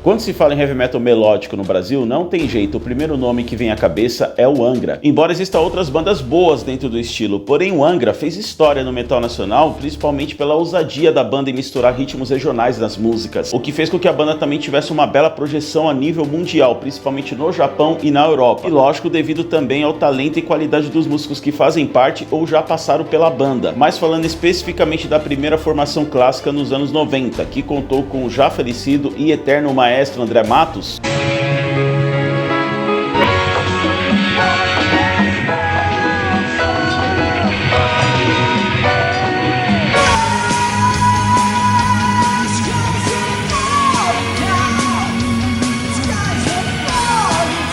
Quando se fala em heavy metal melódico no Brasil, não tem jeito, o primeiro nome que vem à cabeça é o Angra. Embora existam outras bandas boas dentro do estilo, porém o Angra fez história no metal nacional, principalmente pela ousadia da banda em misturar ritmos regionais nas músicas, o que fez com que a banda também tivesse uma bela projeção a nível mundial, principalmente no Japão e na Europa. E lógico, devido também ao talento e qualidade dos músicos que fazem parte ou já passaram pela banda. Mas falando especificamente da primeira formação clássica nos anos 90, que contou com o já falecido e eterno maestro André Matos.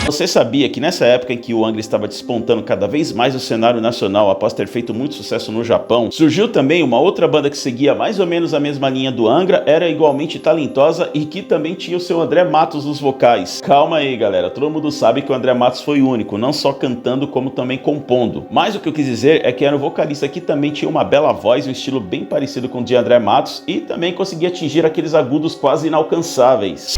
Você sabia que nessa época em que o Angra estava despontando cada vez mais no cenário nacional após ter feito muito sucesso no Japão, surgiu também uma outra banda que seguia mais ou menos a mesma linha do Angra, era igualmente talentosa e que também tinha o seu André Matos nos vocais. Calma aí, galera, todo mundo sabe que o André Matos foi único, não só cantando como também compondo. Mas o que eu quis dizer é que era um vocalista que também tinha uma bela voz, um estilo bem parecido com o de André Matos e também conseguia atingir aqueles agudos quase inalcançáveis.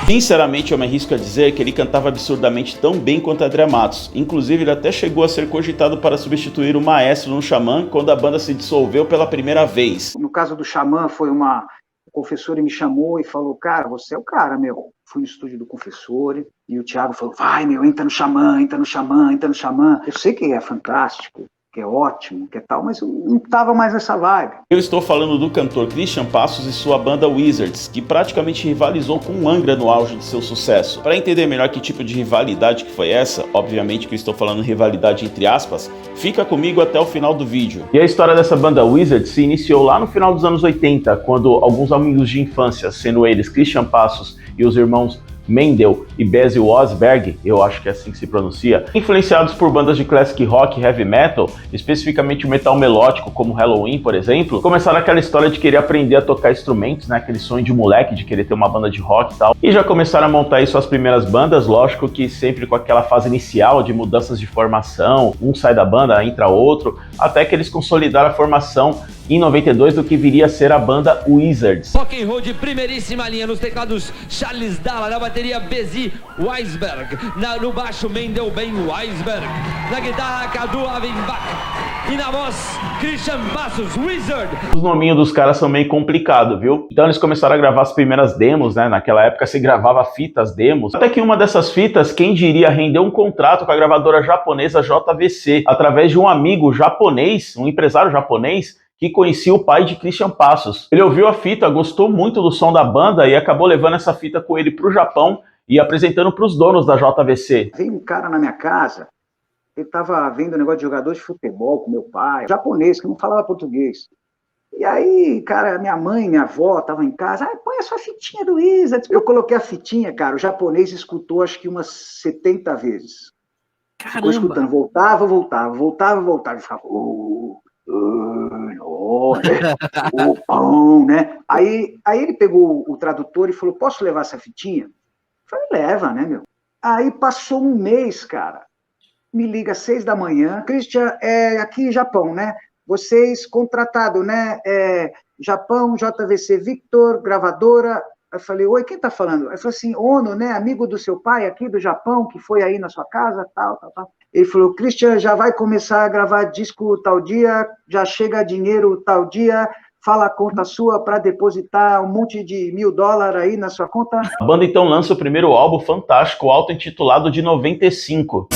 Sinceramente, eu me arrisco a dizer que ele cantava absurdamente tão bem quanto André Matos. Inclusive, ele até chegou a ser cogitado para substituir o maestro no Xamã quando a banda se dissolveu pela primeira vez. No caso do Xamã, o confessor me chamou e falou, cara, você é o cara, meu. Fui no estúdio do confessor e o Thiago falou, vai, meu, entra no Xamã, entra no Xamã, entra no Xamã. Eu sei que é fantástico, que é ótimo, que é tal, mas eu não tava mais nessa vibe. Eu estou falando do cantor Christian Passos e sua banda Wizards, que praticamente rivalizou com o Angra no auge de seu sucesso. Para entender melhor que tipo de rivalidade que foi essa, obviamente que eu estou falando rivalidade entre aspas, fica comigo até o final do vídeo. E a história dessa banda Wizards se iniciou lá no final dos anos 80, quando alguns amigos de infância, sendo eles Christian Passos e os irmãos Mendel e Basil Osberg, eu acho que é assim que se pronuncia, influenciados por bandas de classic rock e heavy metal, especificamente o metal melódico como Halloween, por exemplo, começaram aquela história de querer aprender a tocar instrumentos, né, aquele sonho de moleque de querer ter uma banda de rock e tal, e já começaram a montar aí suas primeiras bandas, lógico que sempre com aquela fase inicial de mudanças de formação, um sai da banda, entra outro, até que eles consolidaram a formação em 92 do que viria a ser a banda Wizards. Rock and roll de primeiríssima linha, nos teclados Charles Dalla, na bateria Bezi Weisberg, no baixo Mendel Ben Weisberg, na guitarra Cadu Avenbach e na voz Christian Passos, Wizard. Os nominhos dos caras são meio complicados, viu? Então eles começaram a gravar as primeiras demos, né? Naquela época se gravava fitas demos. Até que uma dessas fitas, quem diria, rendeu um contrato com a gravadora japonesa JVC, através de um amigo japonês, um empresário japonês, que conhecia o pai de Christian Passos. Ele ouviu a fita, gostou muito do som da banda e acabou levando essa fita com ele para o Japão e apresentando para os donos da JVC. Veio um cara na minha casa, ele estava vendo um negócio de jogador de futebol com meu pai, japonês, que não falava português. E aí, cara, minha mãe, minha avó estavam em casa, põe a sua fitinha do Wizards. Eu coloquei a fitinha, cara, o japonês escutou acho que umas 70 vezes. Caramba! Ficou escutando, voltava, e ficava... o pão, né? Aí ele pegou o tradutor e falou, posso levar essa fitinha? Eu falei, leva, né, meu? Aí passou um mês, cara, me liga às 6 da manhã, Christian, aqui Japão, né? Vocês contratado, né? Japão, JVC Victor, gravadora. Eu falei, oi, quem tá falando? Ele falou assim, Ono, né? Amigo do seu pai aqui do Japão, que foi aí na sua casa, tal. Ele falou, Christian, já vai começar a gravar disco tal dia, já chega dinheiro tal dia, fala a conta sua para depositar um monte de $1.000 aí na sua conta. A banda então lança o primeiro álbum fantástico, auto-intitulado de 95.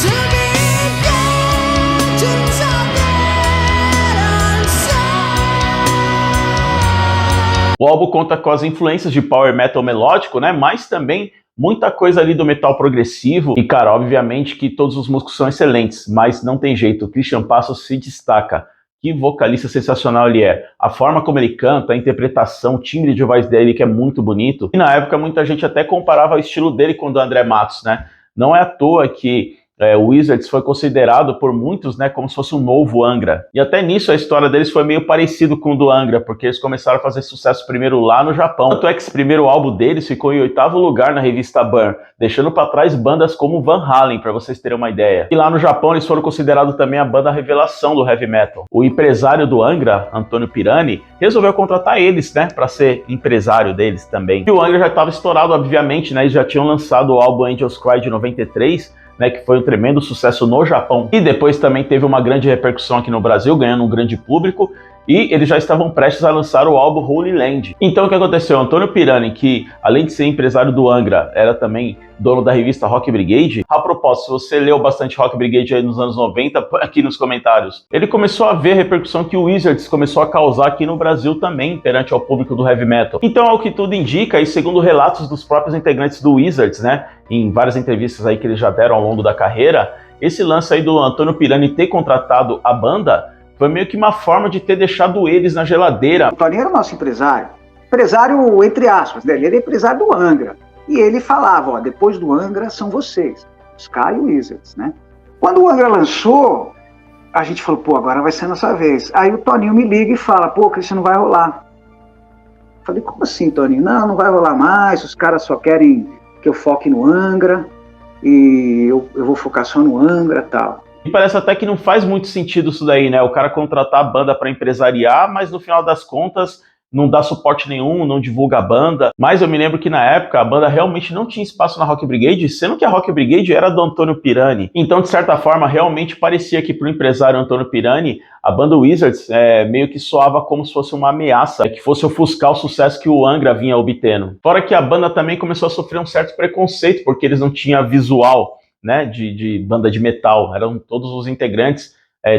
O álbum conta com as influências de power metal melódico, né, mas também muita coisa ali do metal progressivo. E, cara, obviamente que todos os músicos são excelentes, mas não tem jeito, o Christian Passos se destaca. Que vocalista sensacional ele é. A forma como ele canta, a interpretação, o timbre de voz dele que é muito bonito. E na época muita gente até comparava o estilo dele com o do André Matos, né? Não é à toa que o Wizards foi considerado por muitos, né, como se fosse um novo Angra. E até nisso a história deles foi meio parecido com o do Angra, porque eles começaram a fazer sucesso primeiro lá no Japão. Tanto é que esse primeiro álbum deles ficou em 8º lugar na revista Burn, deixando para trás bandas como Van Halen, para vocês terem uma ideia. E lá no Japão eles foram considerados também a banda revelação do heavy metal. O empresário do Angra, Antônio Pirani, resolveu contratar eles, né, para ser empresário deles também. E o Angra já estava estourado, obviamente, né, eles já tinham lançado o álbum Angels Cry de 93, né, que foi um tremendo sucesso no Japão. E depois também teve uma grande repercussão aqui no Brasil, ganhando um grande público. E eles já estavam prestes a lançar o álbum Holy Land. Então o que aconteceu? Antônio Pirani, que além de ser empresário do Angra, era também dono da revista Rock Brigade. A propósito, se você leu bastante Rock Brigade aí nos anos 90, põe aqui nos comentários. Ele começou a ver a repercussão que o Wizards começou a causar aqui no Brasil também, perante ao público do heavy metal. Então, ao que tudo indica, e segundo relatos dos próprios integrantes do Wizards, né, em várias entrevistas aí que eles já deram ao longo da carreira, esse lance aí do Antônio Pirani ter contratado a banda foi meio que uma forma de ter deixado eles na geladeira. O Toninho era o nosso empresário. Empresário, entre aspas, né? Ele era empresário do Angra. E ele falava, ó, depois do Angra são vocês, os Sky e o Wizards, né? Quando o Angra lançou, a gente falou, pô, agora vai ser a nossa vez. Aí o Toninho me liga e fala, pô, Christian, não vai rolar. Eu falei, como assim, Toninho? Não vai rolar mais, os caras só querem que eu foque no Angra, e eu vou focar só no Angra e tal. E parece até que não faz muito sentido isso daí, né? O cara contratar a banda para empresariar, mas no final das contas não dá suporte nenhum, não divulga a banda. Mas eu me lembro que na época a banda realmente não tinha espaço na Rock Brigade, sendo que a Rock Brigade era do Antônio Pirani. Então, de certa forma, realmente parecia que pro empresário Antônio Pirani, a banda Wizards meio que soava como se fosse uma ameaça, que fosse ofuscar o sucesso que o Angra vinha obtendo. Fora que a banda também começou a sofrer um certo preconceito, porque eles não tinham visual, né, de banda de metal. Eram todos os integrantes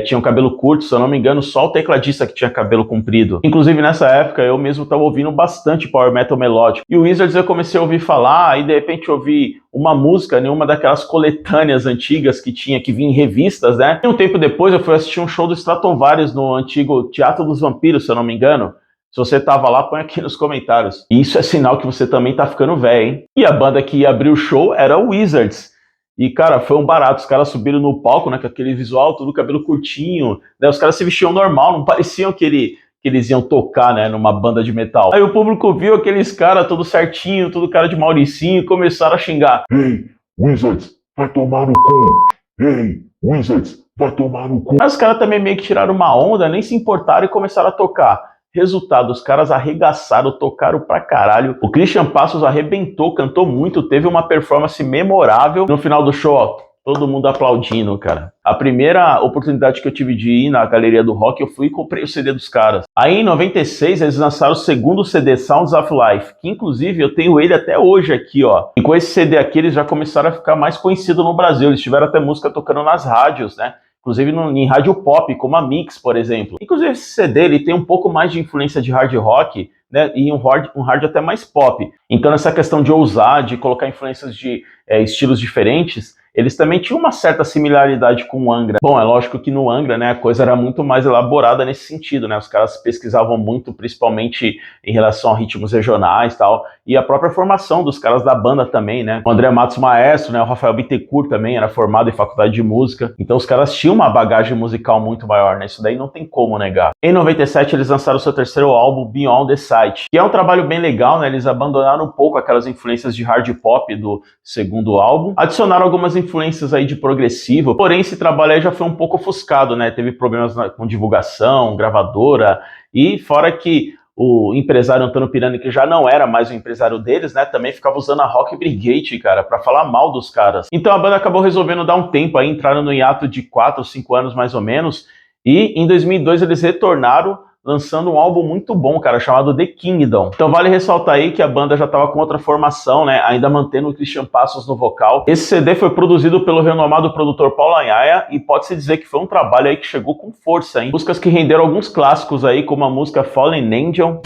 tinham cabelo curto, se eu não me engano, só o tecladista que tinha cabelo comprido. Inclusive nessa época eu mesmo estava ouvindo bastante power metal melódico. E o Wizards eu comecei a ouvir falar, aí de repente eu ouvi uma música em uma daquelas coletâneas antigas que vinha em revistas, né? E um tempo depois eu fui assistir um show do Stratovarius no antigo Teatro dos Vampiros, se eu não me engano. Se você tava lá, põe aqui nos comentários. E isso é sinal que você também tá ficando velho, hein? E a banda que ia abrir o show era o Wizards. E, cara, foi um barato. Os caras subiram no palco, né, com aquele visual, tudo cabelo curtinho, né, os caras se vestiam normal, não pareciam que eles iam tocar, né, numa banda de metal. Aí o público viu aqueles caras tudo certinho, tudo cara de Mauricinho, e começaram a xingar. Ei, Wizards, vai tomar no cu! Ei, Wizards, vai tomar no cu! Aí os caras também meio que tiraram uma onda, nem se importaram e começaram a tocar. Resultado, os caras arregaçaram, tocaram pra caralho. O Christian Passos arrebentou, cantou muito, teve uma performance memorável. No final do show, ó, todo mundo aplaudindo, cara. A primeira oportunidade que eu tive de ir na Galeria do Rock, eu fui e comprei o CD dos caras. Aí em 96, eles lançaram o segundo CD, Sounds of Life, que inclusive eu tenho ele até hoje aqui, ó. E com esse CD aqui, eles já começaram a ficar mais conhecidos no Brasil. Eles tiveram até música tocando nas rádios, né? Inclusive em rádio pop, como a Mix, por exemplo. Inclusive esse CD ele tem um pouco mais de influência de hard rock, né, e um hard até mais pop. Então nessa questão de ousar, de colocar influências de estilos diferentes, eles também tinham uma certa similaridade com o Angra. Bom, é lógico que no Angra, né, a coisa era muito mais elaborada nesse sentido, né, os caras pesquisavam muito, principalmente em relação a ritmos regionais e tal, e a própria formação dos caras da banda também, né, o André Matos Maestro, né, o Rafael Bittencourt também era formado em faculdade de música, então os caras tinham uma bagagem musical muito maior, né, isso daí não tem como negar. Em 97 eles lançaram o seu terceiro álbum, Beyond the Sight, que é um trabalho bem legal, né, eles abandonaram um pouco aquelas influências de hard pop do segundo álbum, adicionaram algumas influências aí de progressivo, porém esse trabalho aí já foi um pouco ofuscado, né, teve problemas com divulgação, gravadora, e fora que o empresário Antônio Pirani, que já não era mais o empresário deles, né, também ficava usando a Rock Brigade, cara, pra falar mal dos caras. Então a banda acabou resolvendo dar um tempo aí, entraram no hiato de 4 ou 5 anos mais ou menos, e em 2002 eles retornaram, lançando um álbum muito bom, cara, chamado The Kingdom. Então vale ressaltar aí que a banda já estava com outra formação, né, ainda mantendo o Christian Passos no vocal. Esse CD foi produzido pelo renomado produtor Paulo Anhaia e pode-se dizer que foi um trabalho aí que chegou com força, hein? Músicas que renderam alguns clássicos aí, como a música Fallen Angel.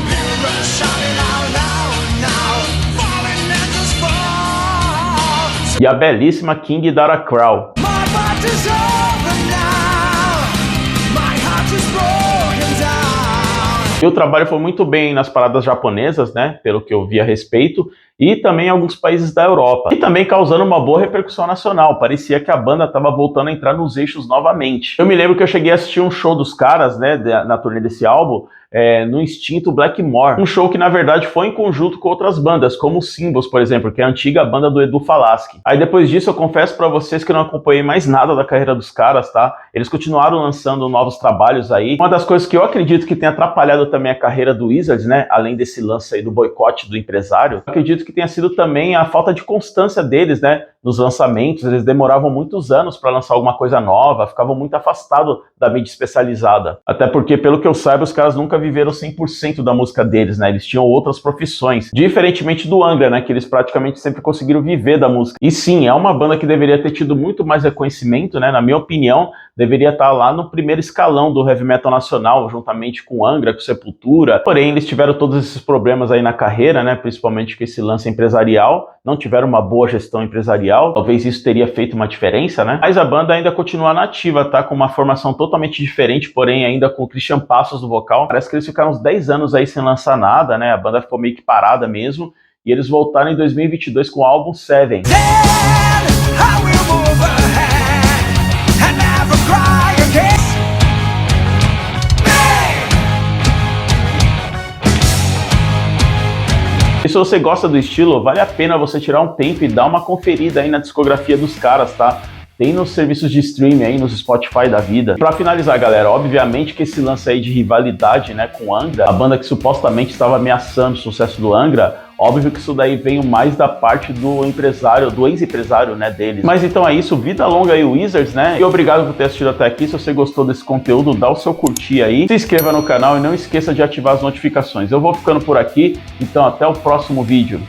E a belíssima King Dara Crow. E o trabalho foi muito bem nas paradas japonesas, né, pelo que eu vi a respeito, e também em alguns países da Europa. E também causando uma boa repercussão nacional. Parecia que a banda estava voltando a entrar nos eixos novamente. Eu me lembro que eu cheguei a assistir um show dos caras, né, na turnê desse álbum, no extinto Blackmore. Um show que, na verdade, foi em conjunto com outras bandas, como o Symbols, por exemplo, que é a antiga banda do Edu Falaschi. Aí depois disso, eu confesso pra vocês que eu não acompanhei mais nada da carreira dos caras, tá? Eles continuaram lançando novos trabalhos aí. Uma das coisas que eu acredito que tem atrapalhado também a carreira do Wizards, né, além desse lance aí do boicote do empresário, eu acredito que tenha sido também a falta de constância deles, né, nos lançamentos. Eles demoravam muitos anos para lançar alguma coisa nova, ficavam muito afastados da mídia especializada. Até porque, pelo que eu saiba, os caras nunca viveram 100% da música deles, né? Eles tinham outras profissões, diferentemente do Angra, né? Que eles praticamente sempre conseguiram viver da música. E sim, é uma banda que deveria ter tido muito mais reconhecimento, né? Na minha opinião, deveria estar lá no primeiro escalão do heavy metal nacional, juntamente com Angra, com Sepultura. Porém, eles tiveram todos esses problemas aí na carreira, né? Principalmente com esse lance empresarial. Não tiveram uma boa gestão empresarial. Talvez isso teria feito uma diferença, né? Mas a banda ainda continua nativa, tá? Com uma formação totalmente diferente, porém ainda com o Christian Passos no vocal. Parece que eles ficaram uns 10 anos aí sem lançar nada, né? A banda ficou meio que parada mesmo. E eles voltaram em 2022 com o álbum Seven. E se você gosta do estilo, vale a pena você tirar um tempo e dar uma conferida aí na discografia dos caras, tá? Tem nos serviços de streaming aí, nos Spotify da vida. Pra finalizar, galera, obviamente que esse lance aí de rivalidade, né, com Angra, a banda que supostamente estava ameaçando o sucesso do Angra, óbvio que isso daí veio mais da parte do empresário, do ex-empresário, né, deles. Mas então é isso, vida longa aí, Wizards, né? E obrigado por ter assistido até aqui. Se você gostou desse conteúdo, dá o seu curtir aí, se inscreva no canal e não esqueça de ativar as notificações. Eu vou ficando por aqui, então até o próximo vídeo.